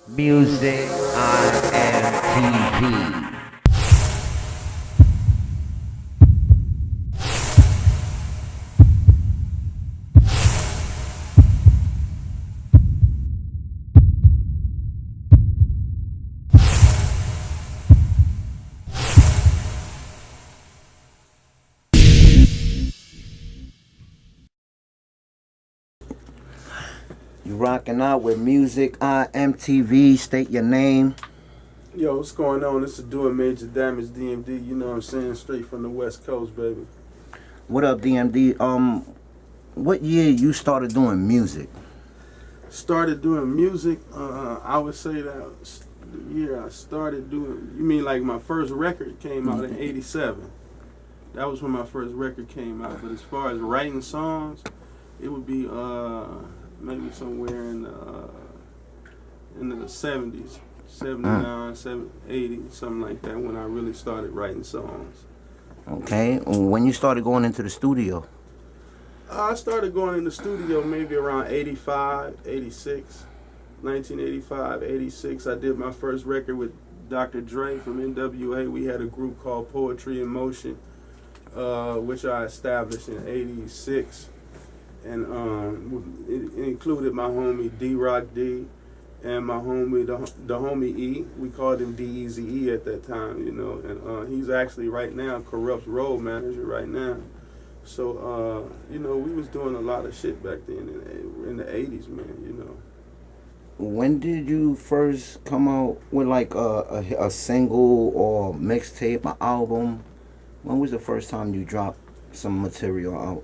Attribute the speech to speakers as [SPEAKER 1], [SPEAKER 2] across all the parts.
[SPEAKER 1] MusicIAmTv. You rocking out with MusicIAmTv. State your name.
[SPEAKER 2] Yo, what's going on? This is doing major damage DMD, you know what I'm saying? Straight from the West Coast, baby.
[SPEAKER 1] What up, DMD? What year you started doing music?
[SPEAKER 2] Started doing music, I would say that the year I started doing, you mean like my first record came out in 87. That was when my first record came out. But as far as writing songs, it would be maybe somewhere in the 70s. 79, 80, something like that, when I really started writing songs.
[SPEAKER 1] Okay. When you started going into the studio?
[SPEAKER 2] I started going in the studio maybe around 85, 86, 1985, 86. I did my first record with Dr.Dre from NWA. We had a group called Poetry in Motion, which I established in 86. And it included my homie D-Rock D and my homie, the homie E. We called him D-Eazy-E at that time, you know. And he's actually right now Corrupt's road manager right now. So, you know, we was doing a lot of shit back then in the 80s, man, you know.
[SPEAKER 1] When did you first come out with like a single or mixtape, an album? When was the first time you dropped some material out?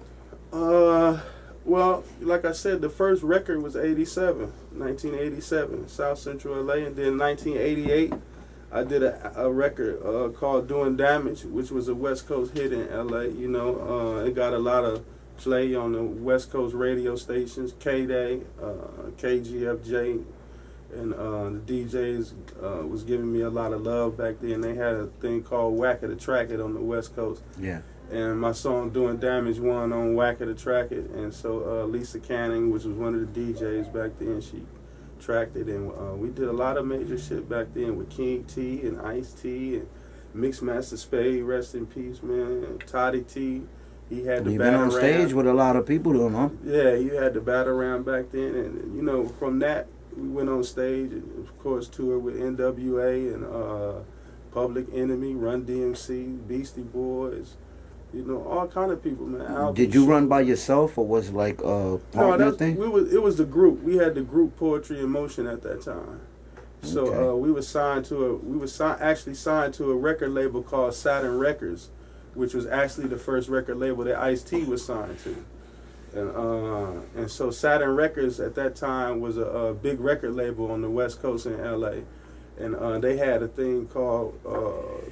[SPEAKER 2] Well, like I said, the first record was 1987, South Central LA. And then 1988, I did a record called Doing Damage, which was a West Coast hit in LA. You know, it got a lot of play on the West Coast radio stations, K-Day, KGFJ, and the DJs was giving me a lot of love back then. They had a thing called Whack It or Track It on the West Coast.
[SPEAKER 1] Yeah.
[SPEAKER 2] And my song Doing Damage won on Whack It or Track It. And so Lisa Canning, which was one of the DJs back then, she tracked it. And we did a lot of major shit back then with King T and Ice T and Mixmaster Spade, rest in peace, man. And Toddy T, he had the
[SPEAKER 1] You've
[SPEAKER 2] battle
[SPEAKER 1] been on stage with a lot of people, though, huh?
[SPEAKER 2] Yeah, he had the battle round back then. And, you know, from that, we went on stage and, of course, toured with NWA and Public Enemy, Run DMC, Beastie Boys. You know, all kind of people, man.
[SPEAKER 1] Did you run by yourself, or was it like a partner thing?
[SPEAKER 2] It was the group. We had the group Poetry in Motion at that time. So
[SPEAKER 1] Okay.
[SPEAKER 2] we were actually signed to a record label called Saturn Records, which was actually the first record label that Ice-T was signed to. And so Saturn Records at that time was a big record label on the West Coast in LA. And they had a thing called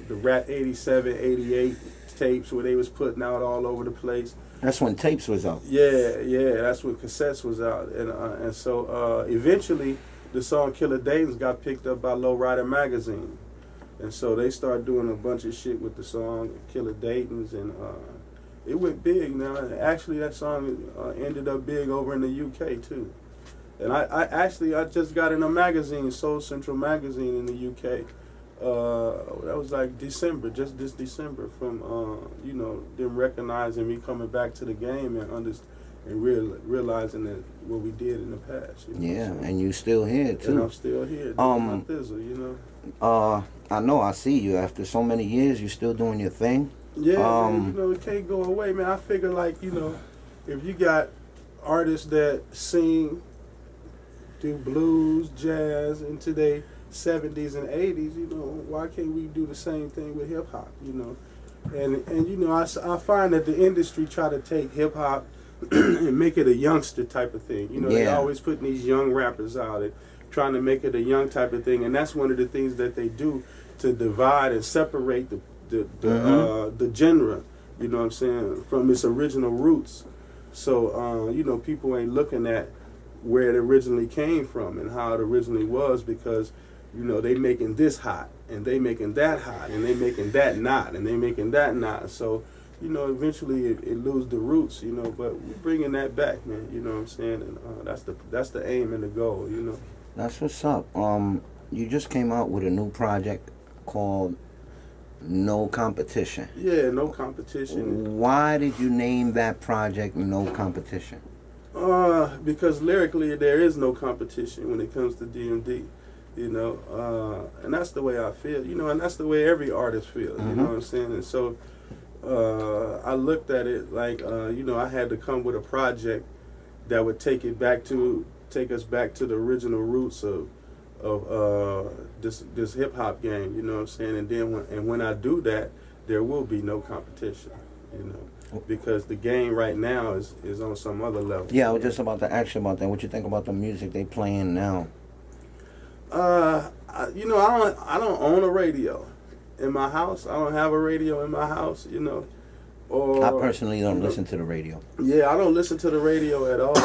[SPEAKER 2] the Rat 87, 88 tapes where they was putting out all over the place.
[SPEAKER 1] That's when tapes was out.
[SPEAKER 2] Yeah, that's when cassettes was out. And so eventually the song Killer Dayton's got picked up by Lowrider Magazine. And so they started doing a bunch of shit with the song Killer Dayton's, and it went big now. Actually, that song ended up big over in the UK too. And I just got in a magazine, Soul Central magazine in the UK. That was like December, just this December, from you know, them recognizing me coming back to the game and realizing that what we did in the past. You know,
[SPEAKER 1] Yeah, and you still here too.
[SPEAKER 2] And I'm still here doing my thizzle, you know.
[SPEAKER 1] I know. I see you after so many years. You still doing your thing.
[SPEAKER 2] Yeah, man, you know, it can't go away, man. I figure, like, you know, if you got artists that sing, do blues, jazz into their 70s and 80s, you know, why can't we do the same thing with hip hop, you know? And you know, I find that the industry try to take hip hop and make it a youngster type of thing. You know, they always putting these young rappers out and trying to make it a young type of thing, and that's one of the things that they do to divide and separate the genre, you know what I'm saying, from its original roots. So, you know, people ain't looking at where it originally came from and how it originally was, because, you know, they making this hot and they making that hot and they making that not and they making that not. So, you know, eventually it lose the roots, you know, but we're bringing that back, man, you know what I'm saying? And that's the aim and the goal, you know.
[SPEAKER 1] That's what's up. You just came out with a new project called No Competition.
[SPEAKER 2] Yeah, no competition.
[SPEAKER 1] Why did you name that project No Competition?
[SPEAKER 2] Because lyrically there is no competition when it comes to DMD, and that's the way I feel, and that's the way every artist feels, you know what I'm saying? And so I looked at it like, I had to come with a project that would take us back to the original roots of this hip hop game, you know what I'm saying? And then when I do that, there will be no competition, because the game right now is on some other level.
[SPEAKER 1] Yeah, I was just about to ask you about that. What you think about the music they playing now?
[SPEAKER 2] I don't own a radio in my house. I don't have a radio in my house, Or
[SPEAKER 1] I personally don't listen to the radio.
[SPEAKER 2] Yeah, I don't listen to the radio at all.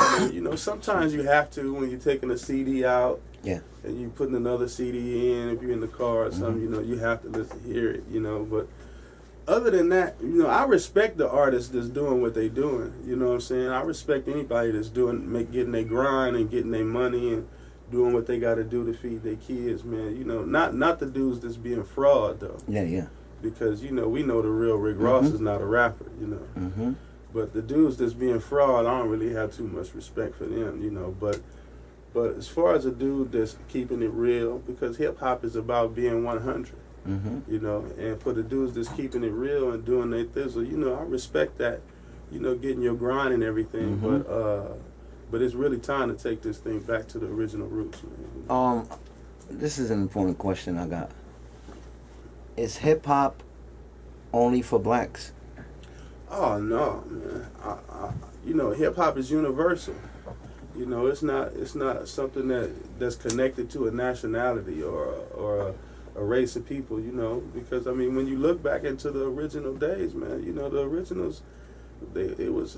[SPEAKER 2] Sometimes you have to when you're taking a CD out.
[SPEAKER 1] Yeah.
[SPEAKER 2] And you putting another CD in if you're in the car or something. You have to listen, hear it. But other than that, I respect the artists that's doing what they doing. You know what I'm saying? I respect anybody that's getting their grind and getting their money and doing what they got to do to feed their kids, man. Not the dudes that's being fraud though.
[SPEAKER 1] Yeah.
[SPEAKER 2] Because we know the real Rick Ross is not a rapper, But the dudes that's being fraud, I don't really have too much respect for them, But as far as a dude that's keeping it real, because hip hop is about being 100. And for the dudes that's keeping it real and doing their thizzle, I respect that, getting your grind and everything, but it's really time to take this thing back to the original roots, man.
[SPEAKER 1] This is an important question I got. Is hip hop only for blacks?
[SPEAKER 2] Oh no, man. Hip hop is universal. It's not something that's connected to a nationality or a race of people, because when you look back into the original days, man, the originals, it was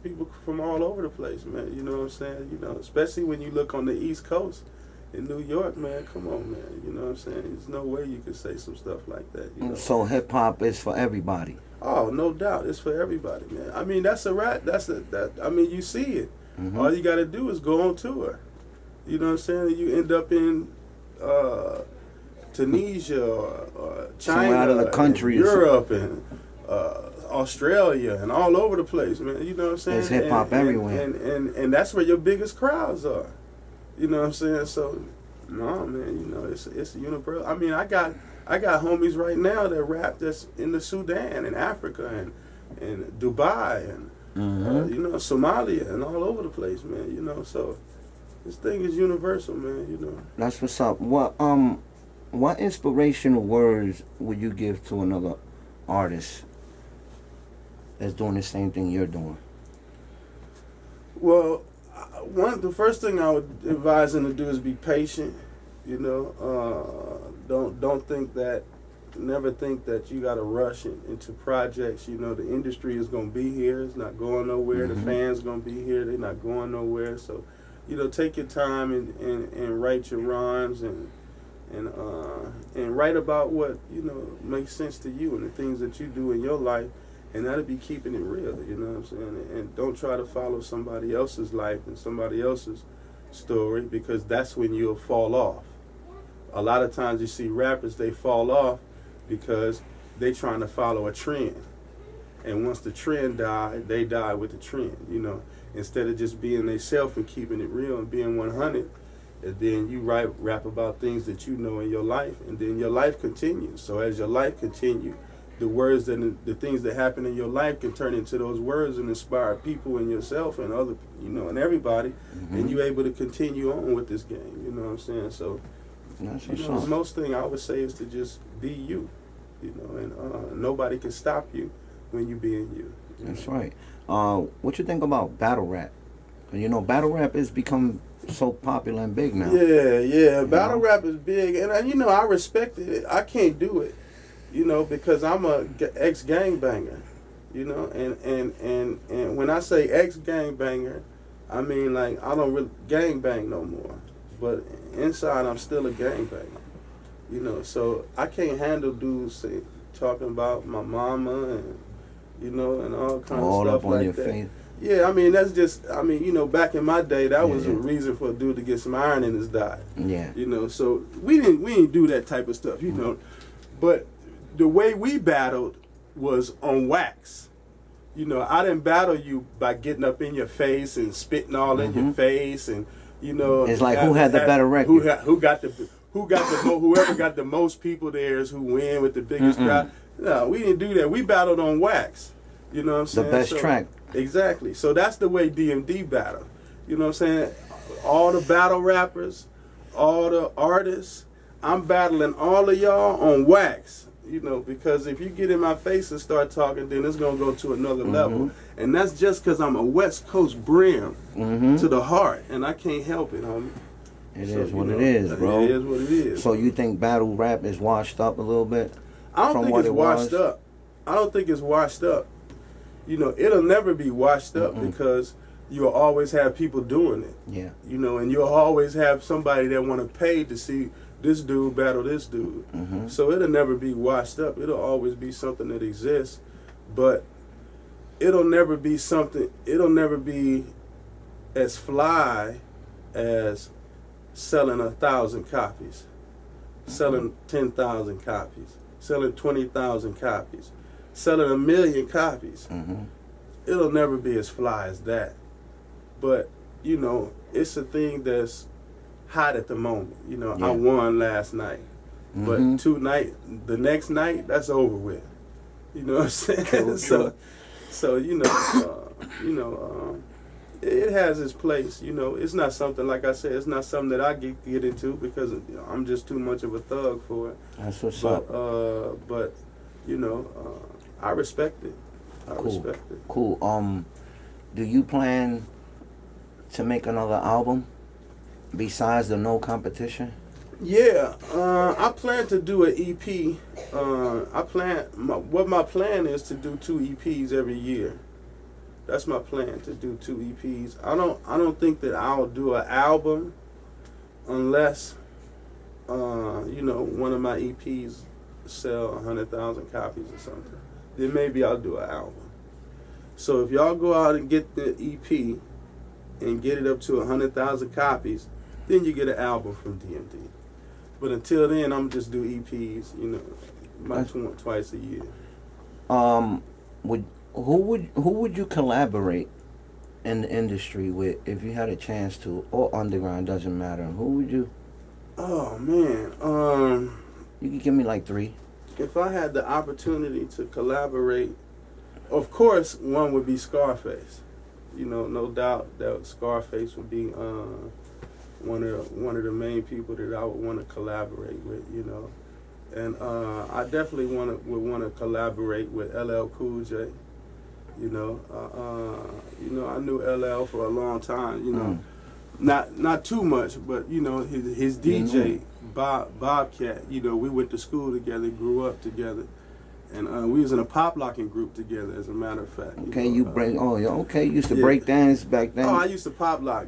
[SPEAKER 2] people from all over the place, man. You know what I'm saying? Especially when you look on the East Coast in New York, man. Come on, man. You know what I'm saying? There's no way you could say some stuff like that.
[SPEAKER 1] So hip hop is for everybody.
[SPEAKER 2] Oh, no doubt, it's for everybody, man. That's a rap. You see it. All you got to do is go on tour. You know what I'm saying? You end up in Tunisia or China,
[SPEAKER 1] somewhere out of the country,
[SPEAKER 2] and Europe, and Australia, and all over the place, man. You know what I'm saying?
[SPEAKER 1] There's hip hop everywhere,
[SPEAKER 2] and that's where your biggest crowds are. You know what I'm saying? So, no, man. It's universal. I got homies right now that rap that's in the Sudan and Africa and Dubai and Somalia and all over the place, man. So this thing is universal, man.
[SPEAKER 1] That's what's up. What inspirational words would you give to another artist that's doing the same thing you're doing?
[SPEAKER 2] Well, the first thing I would advise them to do is be patient. Don't think that. Never think that you got to rush into projects. The industry is going to be here. It's not going nowhere. The fans going to be here. They're not going nowhere. So, take your time and write your rhymes and write about what, makes sense to you and the things that you do in your life. And that'll be keeping it real, you know what I'm saying? And don't try to follow somebody else's life and somebody else's story, because that's when you'll fall off. A lot of times you see rappers, they fall off because they trying to follow a trend. And once the trend died, they die with the trend, Instead of just being themselves and keeping it real and being 100, and then you rap about things that you know in your life, and then your life continues. So as your life continues, the words and the things that happen in your life can turn into those words and inspire people and yourself and other, and everybody, and you're able to continue on with this game. You know what I'm saying? So, the most thing I would say is to just be you, and nobody can stop you when you being you.
[SPEAKER 1] That's right. What you think about battle rap? Battle rap has become so popular and big now.
[SPEAKER 2] Yeah. Battle rap is big, and I respect it. I can't do it. Because I'm a ex-gangbanger, and when I say ex-gangbanger, I mean, like, I don't really gangbang no more, but inside I'm still a gangbanger, so I can't handle dudes talking about my mama and, and all kinds of stuff like that. Face. Yeah, I mean that's just. I mean, you know, back in my day, that was
[SPEAKER 1] Yeah.
[SPEAKER 2] a reason for a dude to get some iron in his diet.
[SPEAKER 1] Yeah.
[SPEAKER 2] You know, so we didn't do that type of stuff. You know, but the way we battled was on wax. You know, I didn't battle you by getting up in your face and spitting all in your face, and you know,
[SPEAKER 1] It's like who had the better record?
[SPEAKER 2] Whoever got the most people there is who win with the biggest crowd. No, we didn't do that. We battled on wax. You know what I'm saying?
[SPEAKER 1] The best track.
[SPEAKER 2] Exactly. So that's the way DMD battled. You know what I'm saying? All the battle rappers, all the artists, I'm battling all of y'all on wax. You know, because if you get in my face and start talking, then it's going to go to another level. And that's just because I'm a West Coast brim to the heart, and I can't help it, homie.
[SPEAKER 1] It is what it is, bro.
[SPEAKER 2] It is what it is.
[SPEAKER 1] So you think battle rap is washed up a little bit?
[SPEAKER 2] I don't think it's washed up. I don't think it's washed up. You know, it'll never be washed up because you'll always have people doing it.
[SPEAKER 1] Yeah.
[SPEAKER 2] You know, and you'll always have somebody that want to pay to see this dude battle this dude. So it'll never be washed up. It'll always be something that exists, but it'll never be as fly as selling 1,000 copies, selling 10,000 copies, selling 20,000 copies, selling 1 million copies. It'll never be as fly as that. But, you know, it's a thing that's hot at the moment. You know, I won last night, but the next night, that's over with. You know what I'm saying? So you know, it has its place. You know, it's not something, like I said, it's not something that I get into because I'm just too much of a thug for it.
[SPEAKER 1] That's what's up.
[SPEAKER 2] But you know, I respect it. I respect it.
[SPEAKER 1] Cool. Do you plan to make another album besides the No Competition?
[SPEAKER 2] Yeah, I plan to do an EP. My plan is to do 2 EPs every year. That's my plan, to do 2 EPs. I don't think that I'll do an album unless you know, one of my EPs sell 100,000 copies or something. Then maybe I'll do an album. So if y'all go out and get the EP and get it up to 100,000 copies, then you get an album from DMD. But until then, I'm just do EPs, you know, twice a year.
[SPEAKER 1] Who would you collaborate in the industry with if you had a chance to, or underground, doesn't matter? Who would you?
[SPEAKER 2] Oh man,
[SPEAKER 1] you could give me like 3.
[SPEAKER 2] If I had the opportunity to collaborate, of course, one would be Scarface. You know, no doubt that Scarface would be one of the main people that I would want to collaborate with. You know, and I definitely would want to collaborate with LL Cool J. You know, I knew LL for a long time. You know, not too much, but you know, his DJ Bobcat. You know, we went to school together, grew up together. And we was in a pop locking group together, as a matter of fact.
[SPEAKER 1] Okay,
[SPEAKER 2] you know,
[SPEAKER 1] you used to break dance back then.
[SPEAKER 2] Oh, I used to pop lock.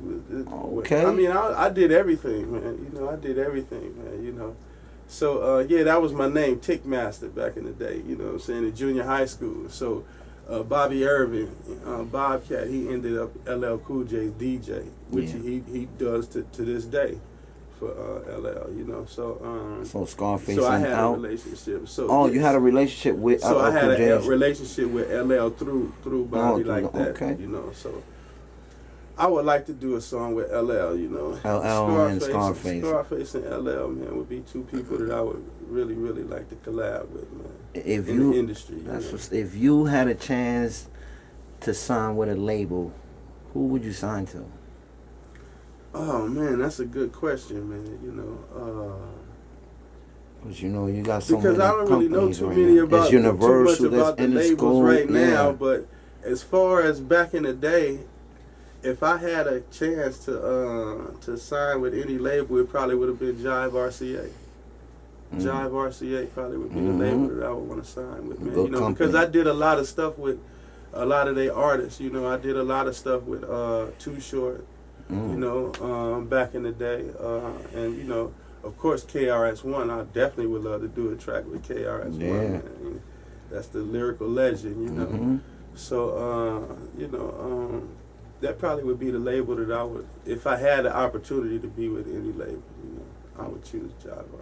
[SPEAKER 1] Okay.
[SPEAKER 2] I mean, I did everything, man. You know, I did everything, man. You know, so yeah, that was my name, Tickmaster, back in the day. You know what I'm saying, in junior high school. So Bobby Irvin, Bobcat, he ended up LL Cool J's DJ, which he does to this day. For LL, you know, so
[SPEAKER 1] Scarface.
[SPEAKER 2] So I
[SPEAKER 1] and
[SPEAKER 2] had
[SPEAKER 1] Al?
[SPEAKER 2] a relationship. So
[SPEAKER 1] you had a relationship with.
[SPEAKER 2] So I had a relationship with LL through Bobby like that.
[SPEAKER 1] Okay.
[SPEAKER 2] You know, so I would like to do a song with LL. You know,
[SPEAKER 1] LL and Scarface.
[SPEAKER 2] Scarface and LL, man, would be 2 people that I would really like to collab with, man.
[SPEAKER 1] If
[SPEAKER 2] in the industry,
[SPEAKER 1] if you had a chance to sign with a label, who would you sign to?
[SPEAKER 2] Oh man, that's a good question, man. You know,
[SPEAKER 1] because you know you got so
[SPEAKER 2] because
[SPEAKER 1] many
[SPEAKER 2] I don't really know too many
[SPEAKER 1] now.
[SPEAKER 2] about
[SPEAKER 1] it's Universal,
[SPEAKER 2] too much about the labels right now.
[SPEAKER 1] Yeah.
[SPEAKER 2] But as far as back in the day, if I had a chance to sign with any label, it probably would have been Jive RCA. Jive RCA probably would be the label that I would want to sign with, man.
[SPEAKER 1] Good
[SPEAKER 2] you know,
[SPEAKER 1] company.
[SPEAKER 2] because I did a lot of stuff with a lot of their artists. You know, I did a lot of stuff with Too Short. You know, back in the day, and you know, of course, KRS-One. I definitely would love to do a track with KRS-One.
[SPEAKER 1] Yeah.
[SPEAKER 2] Man. That's the lyrical legend, you know. So, that probably would be the label that I would, if I had the opportunity to be with any label, I would choose Jaguar.